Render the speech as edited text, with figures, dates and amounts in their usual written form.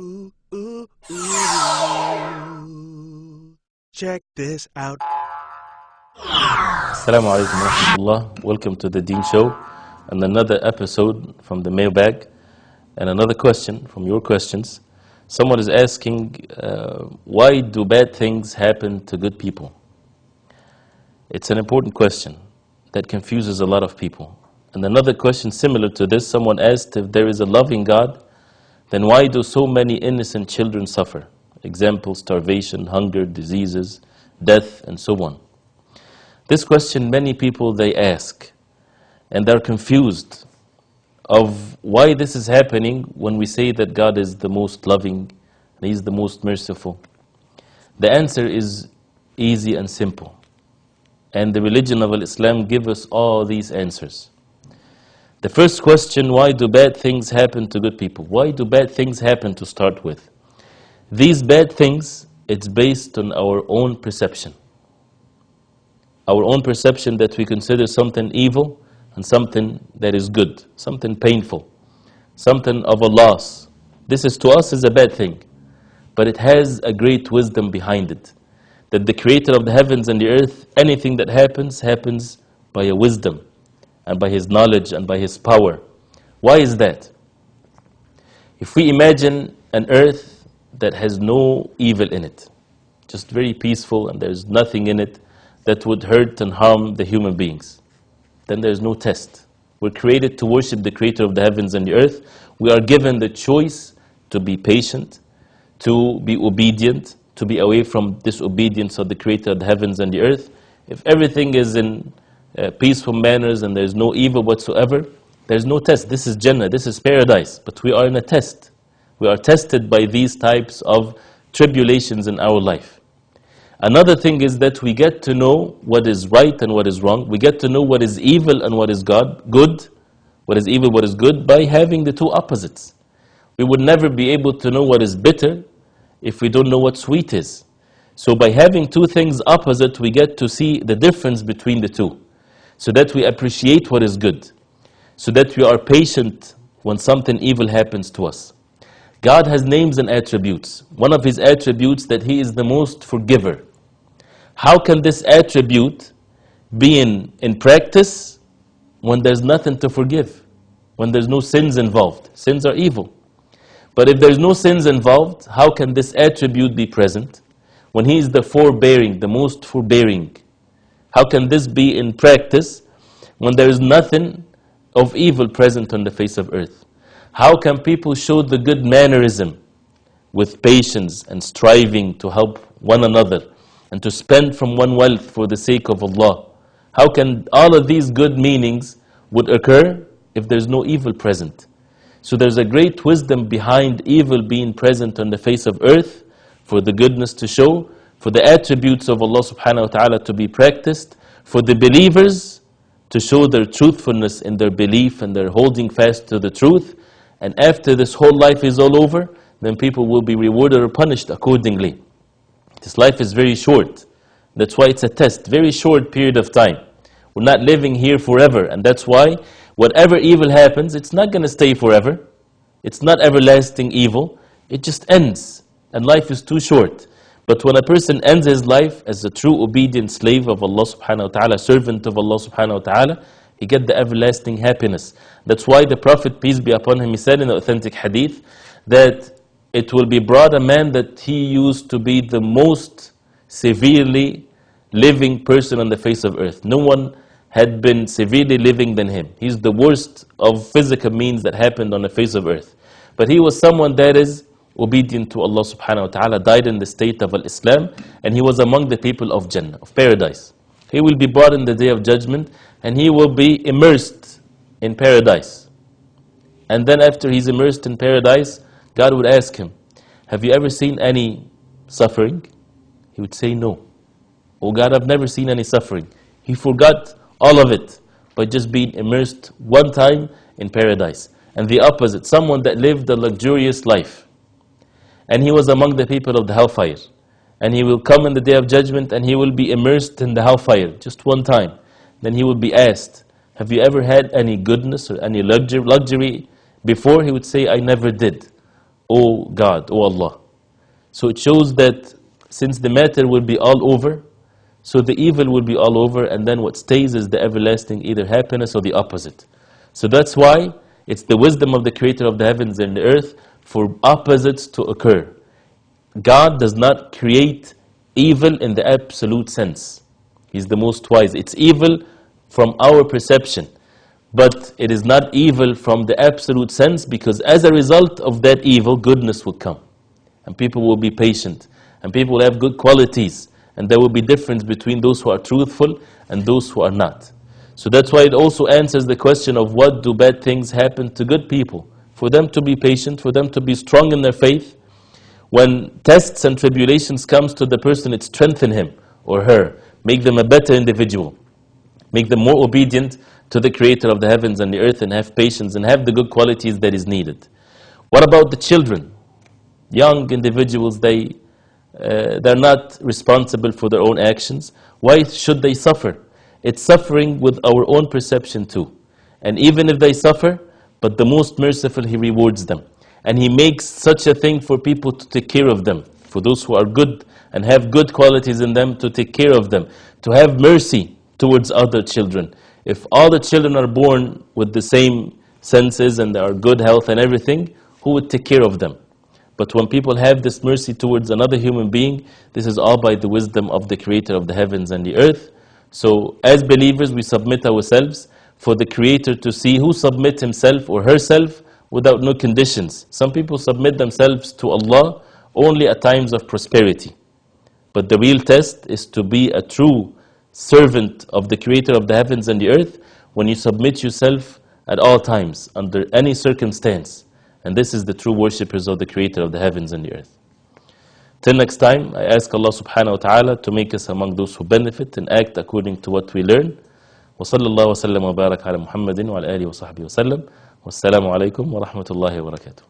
Ooh, ooh, ooh. Check this out. Assalamu alaikum wa rahmatullah. Welcome to the Deen Show and another episode from the mailbag and another question from your questions. Someone is asking, why do bad things happen to good people? It's an important question that confuses a lot of people. And another question similar to this, someone asked, if there is a loving God, then why do so many innocent children suffer? Example, starvation, hunger, diseases, death, and so on. This question many people they ask, and they're confused of why this is happening when we say that God is the most loving and He's the most merciful. The answer is easy and simple. And the religion of Islam gives us all these answers. The first question, why do bad things happen to good people? Why do bad things happen to start with? These bad things, it's based on our own perception. Our own perception that we consider something evil and something that is good, something painful, something of a loss. This is to us is a bad thing, but it has a great wisdom behind it. That the creator of the heavens and the earth, anything that happens by a wisdom and by His knowledge and by His power. Why is that? If we imagine an earth that has no evil in it, just very peaceful and there's nothing in it that would hurt and harm the human beings, then there's no test. We're created to worship the creator of the heavens and the earth. We are given the choice to be patient, to be obedient, to be away from disobedience of the creator of the heavens and the earth. If everything is in peaceful manners and there's no evil whatsoever, there's no test. This is Jannah, this is paradise, but we are in a test. We are tested by these types of tribulations in our life. Another thing is that we get to know what is right and what is wrong. We get to know what is evil and what is good, what is evil, what is good, by having the two opposites. We would never be able to know what is bitter if we don't know what sweet is. So by having two things opposite, we get to see the difference between the two, so that we appreciate what is good, so that we are patient when something evil happens to us. God has names and attributes. One of His attributes that He is the most forgiver. How can this attribute be in practice when there's nothing to forgive? When there's no sins involved? Sins are evil. But if there's no sins involved, how can this attribute be present? When He is the forbearing, the most forbearing, how can this be in practice when there is nothing of evil present on the face of earth? How can people show the good mannerism with patience and striving to help one another and to spend from one wealth for the sake of Allah? How can all of these good meanings would occur if there's no evil present? So there's a great wisdom behind evil being present on the face of earth, for the goodness to show, for the attributes of Allah subhanahu wa ta'ala to be practiced, for the believers to show their truthfulness in their belief and their holding fast to the truth. And after this whole life is all over, then people will be rewarded or punished accordingly. This life is very short. That's why it's a test, very short period of time. We're not living here forever, and that's why whatever evil happens, it's not going to stay forever. It's not everlasting evil. It just ends, and life is too short. But when a person ends his life as a true obedient slave of Allah subhanahu wa ta'ala, servant of Allah subhanahu wa ta'ala, he gets the everlasting happiness. That's why the Prophet, peace be upon him, he said in the authentic hadith that it will be brought a man that he used to be the most severely living person on the face of earth. No one had been severely living than him. He's the worst of physical means that happened on the face of earth. But he was someone that is obedient to Allah subhanahu wa ta'ala, died in the state of Islam, and he was among the people of Jannah, of paradise. He will be brought in the day of judgment, and he will be immersed in paradise. And then after he's immersed in paradise, God would ask him, have you ever seen any suffering? He would say no. Oh God, I've never seen any suffering. He forgot all of it by just being immersed one time in paradise. And the opposite, someone that lived a luxurious life, and he was among the people of the hellfire, and he will come in the day of judgment and he will be immersed in the hellfire just one time. Then he will be asked, have you ever had any goodness or any luxury before? He would say, I never did. O God, O Allah. So it shows that since the matter will be all over, so the evil will be all over, and then what stays is the everlasting either happiness or the opposite. So that's why it's the wisdom of the Creator of the heavens and the earth for opposites to occur. God does not create evil in the absolute sense. He's the most wise. It's evil from our perception, but it is not evil from the absolute sense, because as a result of that evil, goodness will come. And people will be patient, and people will have good qualities, and there will be difference between those who are truthful and those who are not. So that's why it also answers the question of what do bad things happen to good people? For them to be patient, for them to be strong in their faith. When tests and tribulations comes to the person, it strengthens him or her, make them a better individual, make them more obedient to the Creator of the heavens and the earth, and have patience and have the good qualities that is needed. What about the children? Young individuals, they're not responsible for their own actions. Why should they suffer? It's suffering with our own perception too. And even if they suffer, but the most merciful, He rewards them. And He makes such a thing for people to take care of them, for those who are good and have good qualities in them, to take care of them, to have mercy towards other children. If all the children are born with the same senses and they are good health and everything, who would take care of them? But when people have this mercy towards another human being, this is all by the wisdom of the Creator of the heavens and the earth. So as believers, we submit ourselves for the Creator to see who submits himself or herself without no conditions. Some people submit themselves to Allah only at times of prosperity. But the real test is to be a true servant of the Creator of the heavens and the earth when you submit yourself at all times, under any circumstance. And this is the true worshippers of the Creator of the heavens and the earth. Till next time, I ask Allah subhanahu wa ta'ala to make us among those who benefit and act according to what we learn. وصلى الله وسلم وبارك على محمد وعلى آله وصحبه وسلم والسلام عليكم ورحمة الله وبركاته.